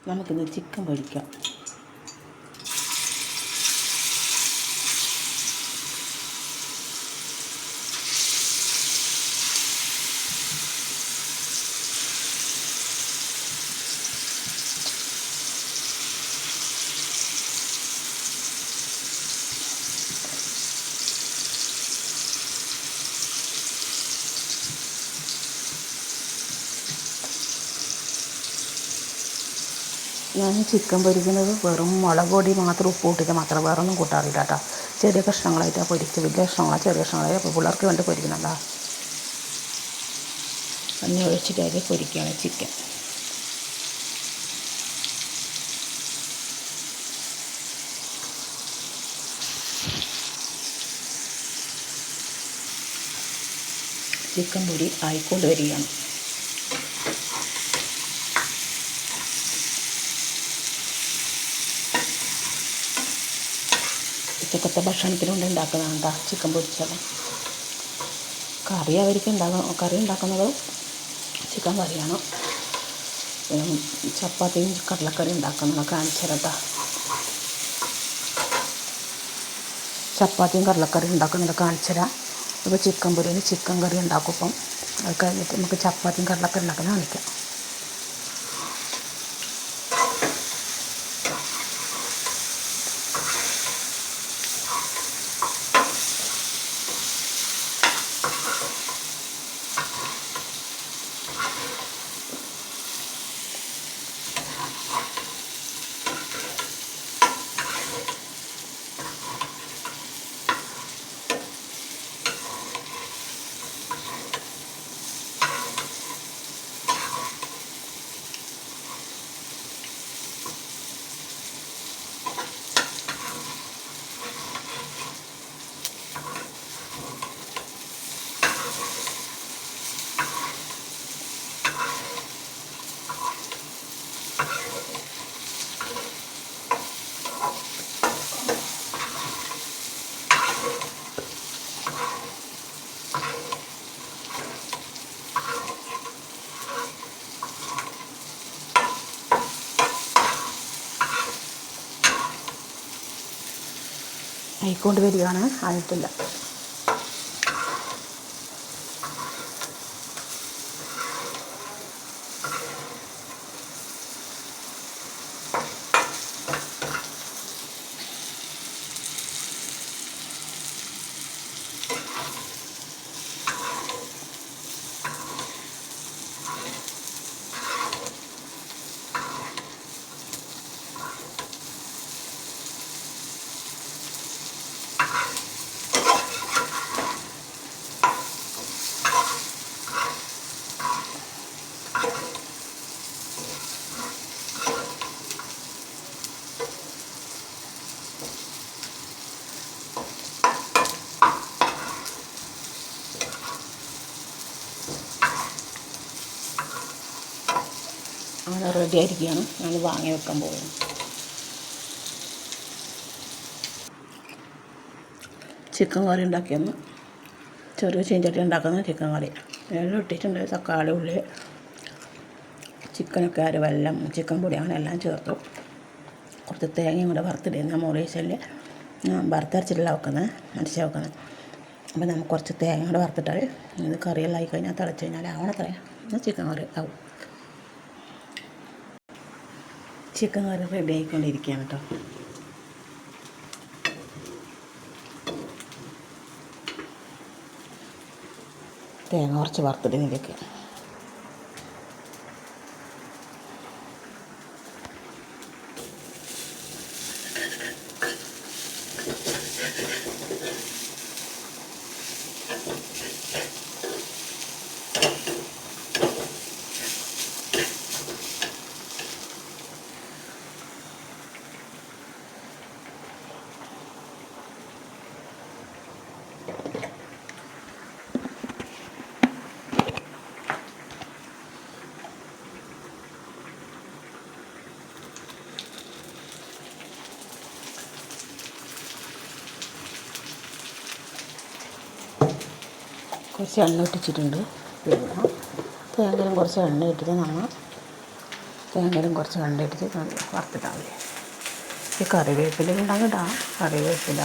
നമുക്കിന്ന് ചിക്കൻ പൊരിക്കാം. ഞാൻ ചിക്കൻ പൊരിക്കുന്നത് വെറും മുളക് പൊടി മാത്രം ഉപ്പ് ഇട്ടിട്ട് മാത്രം, വേറെ ഒന്നും കൂട്ടാറില്ല കേട്ടോ. ചെറിയ കഷ്ണങ്ങളായിട്ടാണ് പൊരിക്കുക. വലിയ കഷ്ണങ്ങളാണ്, ചെറിയ കഷ്ണങ്ങളായി. അപ്പോൾ പിള്ളേർക്ക് വേണ്ടി പൊരിക്കുന്നുണ്ടോ. എണ്ണ ഒഴിച്ചിട്ട് അതിൽ പൊരിക്കുകയാണ് ചിക്കൻ. ചിക്കൻ പൊരി ആയിക്കൊണ്ട് വരികയാണ്. ഉച്ചക്കത്തെ ഭക്ഷണത്തിനുകൊണ്ട് ഉണ്ടാക്കുന്നതാണ് കേട്ടോ ചിക്കൻ പൊരിച്ചത്. കറി കറി ഉണ്ടാക്കുന്നത് ചിക്കൻ കറിയാണ്. ചപ്പാത്തിയും കടലക്കറി ഉണ്ടാക്കുന്നത് കാണിച്ചു തരാം കേട്ടോ. ചപ്പാത്തിയും കടലക്കറി ഉണ്ടാക്കുന്നത് കാണിച്ചു തരാം. ഇപ്പോൾ ചിക്കൻ പൊരിയിൽ ചിക്കൻ കറി ഉണ്ടാക്കും. ഇപ്പം അത് കഴിഞ്ഞിട്ട് നമുക്ക് ചപ്പാത്തിയും കടലക്കറി ഉണ്ടാക്കുന്നത് കാണിക്കാം. ആയിക്കൊണ്ട് വരികയാണ്, ആയിട്ടില്ല. അങ്ങനെ റെഡി ആയിരിക്കുകയാണ്. ഞാൻ വാങ്ങി വെക്കാൻ പോകുന്നു. ചിക്കൻ കറി ഉണ്ടാക്കിയെന്ന് ചെറിയ ചീഞ്ചട്ടി ഉണ്ടാക്കുന്ന ചിക്കൻ കറി എല്ലാം ഇട്ടിട്ടുണ്ട്. തക്കാളി, ഉള്ളി, ചിക്കനൊക്കെ വെള്ളം, ചിക്കൻ പൊടി അങ്ങനെ എല്ലാം ചേർത്തു. കുറച്ച് തേങ്ങയും കൂടെ വറുത്തിടുന്ന മോളീസല് വറുത്തരച്ചിട്ടില്ല വെക്കുന്നത്, മരിച്ച വെക്കുന്നത്. അപ്പോൾ നമുക്ക് കുറച്ച് തേങ്ങ കൂടെ വറുത്തിട്ടാൽ ഇത് കറിയെല്ലാം ആയി കഴിഞ്ഞാൽ തിളച്ച് കഴിഞ്ഞാൽ ആവണത്രേ ചിക്കൻ കറി ആവും. ചിക്കൻ കറി റെഡി ആയിക്കൊണ്ടിരിക്കുകയാണ് കേട്ടോ. തേങ്ങ കുറച്ച് വറുത്തിടുന്നതിലേക്ക് കുറച്ച് എണ്ണ ഇട്ടിട്ടുണ്ട്. പിന്നെ തേങ്ങയിലും കുറച്ച് എണ്ണ ഇട്ടിട്ട് നമ്മൾ തേങ്ങയിലും കുറച്ച് കണ്ടിട്ട് വറുത്തിട്ടാൽ മതി. ഈ കറിവേപ്പില ഉണ്ടെങ്കിൽ ഇടാം. കറിവേപ്പില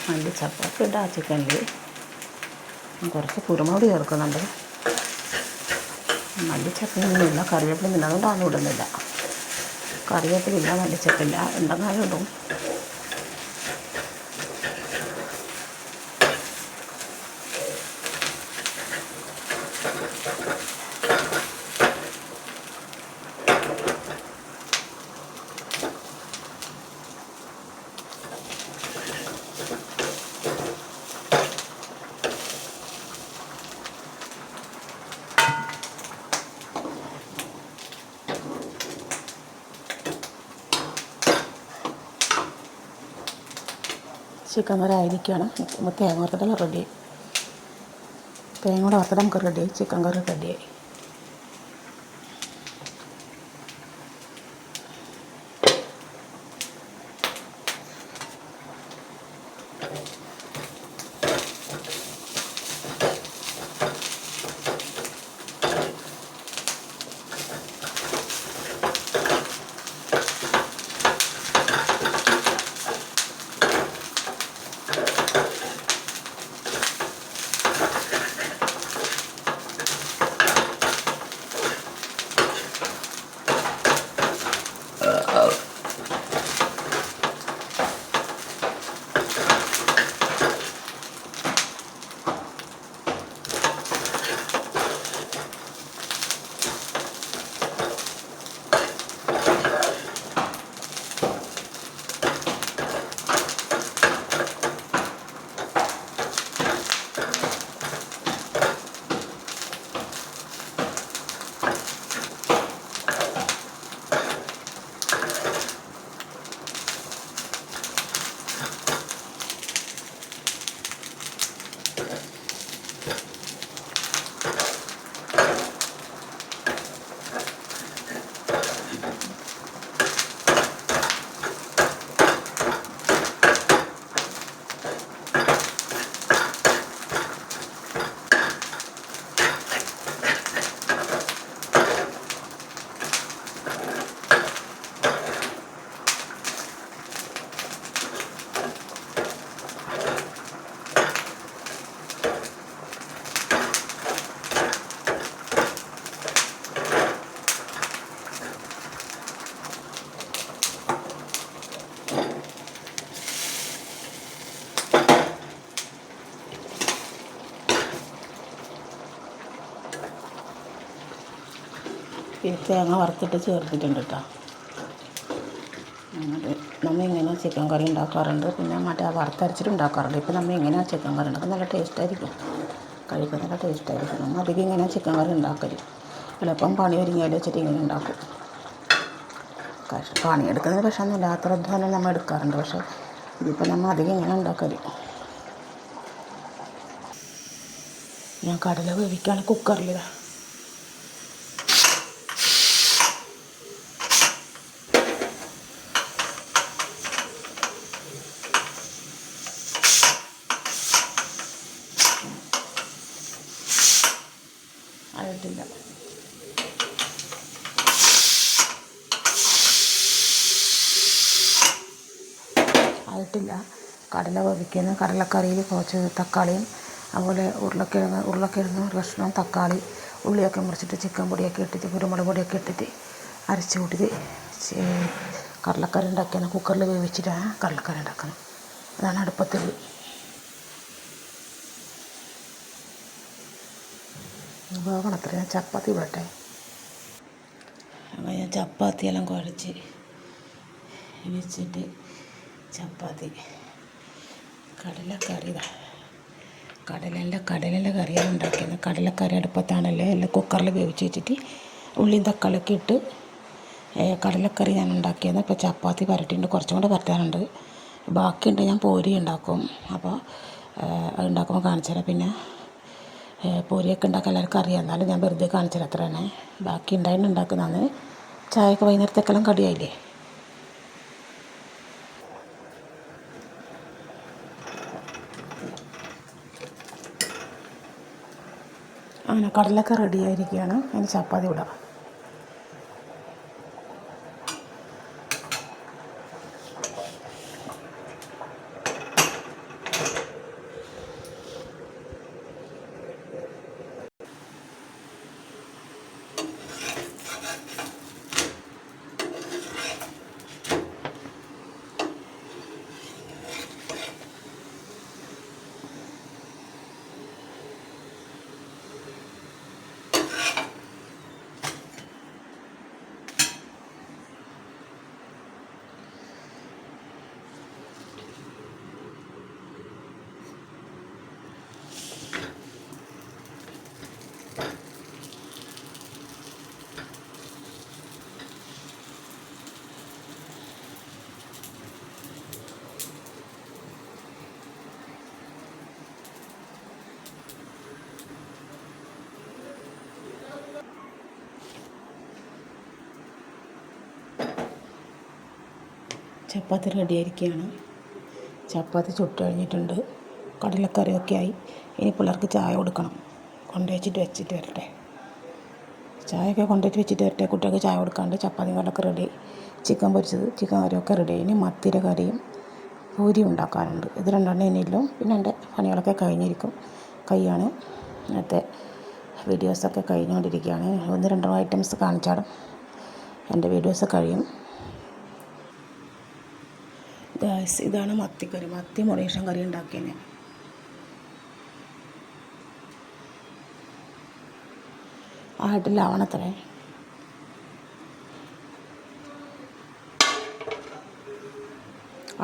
മല്ലിച്ചപ്പൊക്കെ ഇടാം ചിക്കനിൽ. കുറച്ച് കുരുമുളക് ചേർക്കുന്നുണ്ട്. മല്ലിച്ചപ്പൊന്നുമില്ല, കറിവേപ്പില അതുകൊണ്ട് അതൊന്നും ഇടുന്നില്ല. കറിവേപ്പിലില്ല, മല്ലിച്ചപ്പില്ല, ഉണ്ടെന്നാലും ഇടും. ചിക്കൻ കറി ആയിരിക്കുകയാണ്. തേങ്ങ വറുത്തിട്ടെല്ലാം റെഡി. തേങ്ങ കൂടെ വറുത്തിട്ട് നമുക്ക് റെഡിയായി. ചിക്കൻ കറി റെഡിയായി. ഈ തേങ്ങ വറുത്തിട്ട് ചേർത്തിട്ടുണ്ട് കേട്ടോ. എന്നിട്ട് നമ്മൾ ഇങ്ങനെ ചിക്കൻ കറി ഉണ്ടാക്കാറുണ്ട്. പിന്നെ മറ്റേ വറുത്തരച്ചിട്ട് ഉണ്ടാക്കാറുണ്ട്. ഇപ്പോൾ നമ്മൾ ഇങ്ങനെ ചിക്കൻ കറി ഉണ്ടാക്കും. നല്ല ടേസ്റ്റായിരിക്കും. കഴിക്കാൻ നല്ല ടേസ്റ്റായിരിക്കും. നമ്മൾ അധികം ഇങ്ങനെ ചിക്കൻ കറി ഉണ്ടാക്കല്. എളുപ്പം പണി ഒരുങ്ങിയാൽ വെച്ചിട്ട് ഇങ്ങനെ ഉണ്ടാക്കും. പണിയെടുക്കുന്നതിന് പ്രശ്നമൊന്നുമില്ല. അത്ര തന്നെ നമ്മൾ എടുക്കാറുണ്ട്. പക്ഷേ ഇതിപ്പോൾ നമ്മൾ അധികം ഇങ്ങനെ ഉണ്ടാക്കല്. ഞാൻ കടല വേവിക്കുകയാണ് കുക്കറിൽ. ആയിട്ടില്ല. കടല വേവിക്കുന്ന കടലക്കറിയിൽ കുറച്ച് തക്കാളിയും അതുപോലെ ഉരുളക്കിഴങ്ങ് കഷ്ണം, തക്കാളി, ഉള്ളിയൊക്കെ മുറിച്ചിട്ട് ചിക്കൻ പൊടിയൊക്കെ ഇട്ടിട്ട് കുരുമുളക് പൊടിയൊക്കെ ഇട്ടിട്ട് അരച്ച് കൂട്ടിയിട്ട് കടലക്കറി ഉണ്ടാക്കിയാണ്. കുക്കറിൽ വേവിച്ചിട്ടാണ് കടലക്കറി ഉണ്ടാക്കുന്നത്. അതാണ് അടുപ്പത്തിൽ. വേവണം അത്ര. ഞാൻ ചപ്പാത്തി വിടട്ടെ. അപ്പോൾ ഞാൻ ചപ്പാത്തിയെല്ലാം കുഴച്ച് വെച്ചിട്ട് ചപ്പാത്തി കടലക്കറി കടലിൻ്റെ കറിയാണ് ഉണ്ടാക്കിയത്. കടലക്കറി അടുപ്പത്താണല്ലേ എല്ലാം കുക്കറിൽ വേവിച്ച് വെച്ചിട്ട് ഉള്ളിയും തക്കാളിയൊക്കെ ഇട്ട് കടലക്കറി ഞാൻ ഉണ്ടാക്കിയത്. ഇപ്പോൾ ചപ്പാത്തി പരട്ടിയിട്ടുണ്ട്. കുറച്ചും കൂടെ പരത്താനുണ്ട്. ബാക്കിയുണ്ട്. ഞാൻ പൂരി ഉണ്ടാക്കും. അപ്പോൾ അത് ഉണ്ടാക്കുമ്പോൾ കാണിച്ചു തരാം. പിന്നെ പൂരിയൊക്കെ ഉണ്ടാക്കാൻ എല്ലാവർക്കും അറിയാം. എന്നാലും ഞാൻ വെറുതെ കാണിച്ചു തരാം. അത്ര തന്നെ. ബാക്കി ഉണ്ടാക്കുന്നതാണ്. ചായയൊക്കെ വൈകുന്നേരത്തേക്കെല്ലാം കടിയായില്ലേ. അങ്ങനെ കടലൊക്കെ റെഡി ആയിരിക്കുകയാണ്. അതിന് ചപ്പാത്തി ഇടാം. ചപ്പാത്തി റെഡി ആയിരിക്കുകയാണ്. ചപ്പാത്തി ചുട്ട് കഴിഞ്ഞിട്ടുണ്ട്. കടലക്കറിയൊക്കെ ആയി. ഇനി പിള്ളേർക്ക് ചായ കൊടുക്കണം. വെച്ചിട്ട് വരട്ടെ. ചായയൊക്കെ വെച്ചിട്ട് വരട്ടെ. കുട്ടികൾക്ക് ചായ കൊടുക്കാണ്ട് ചപ്പാത്തി കടലൊക്കെ റെഡി. ചിക്കൻ പൊരിച്ചത്, ചിക്കൻ കറിയൊക്കെ റെഡി. ഇനി മത്തിയുടെ കറിയും പൂരിയും ഉണ്ടാക്കാനുണ്ട്. ഇത് രണ്ടെണ്ണം ഇനിയില്ലോ. പിന്നെ എൻ്റെ പണികളൊക്കെ കഴിഞ്ഞിരിക്കും. കൈയാണ് നേരത്തെ വീഡിയോസൊക്കെ കഴിഞ്ഞുകൊണ്ടിരിക്കുകയാണ്. 1-2 ഐറ്റംസ് കാണിച്ചാലും എൻ്റെ വീഡിയോസ് കഴിയും. ഇതാണ് മത്തിക്കറി. മത്തി മുളേഷൻ കറി ഉണ്ടാക്കിയത്. ആയിട്ടില്ലാവണത്രേ.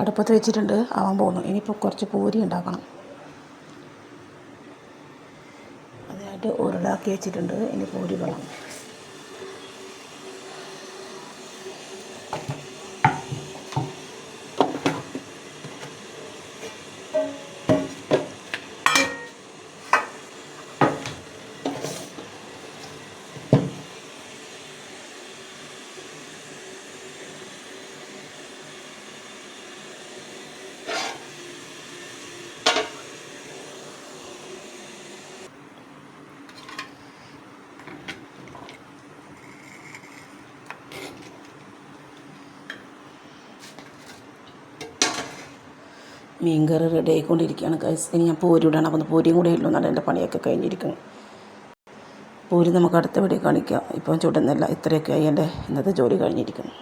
അടുപ്പത്ത് വെച്ചിട്ടുണ്ട്, ആവാൻ പോകുന്നു. ഇനിയിപ്പോൾ കുറച്ച് പൂരി ഉണ്ടാക്കണം. അതിനായിട്ട് ഉരുളാക്കി വെച്ചിട്ടുണ്ട്. ഇനി പൂരി വേണം. മീൻകറി റെഡി ആയിക്കൊണ്ടിരിക്കുകയാണ് ഗൈസ്. ഇനി ഞാൻ പൂരി ഇടണം. അപ്പോൾ പൂരിയും കൂടെ ഉള്ളൂ എന്നാണ് എൻ്റെ പണിയൊക്കെ കഴിഞ്ഞിരിക്കുന്നു. പൂരി നമുക്ക് അടുത്ത വീഡിയോ കാണിക്കാം. ഇപ്പം ചുടുന്നില്ല. ഇത്രയൊക്കെ ആയി എൻ്റെ ഇന്നത്തെ ജോലി കഴിഞ്ഞിരിക്കുന്നു.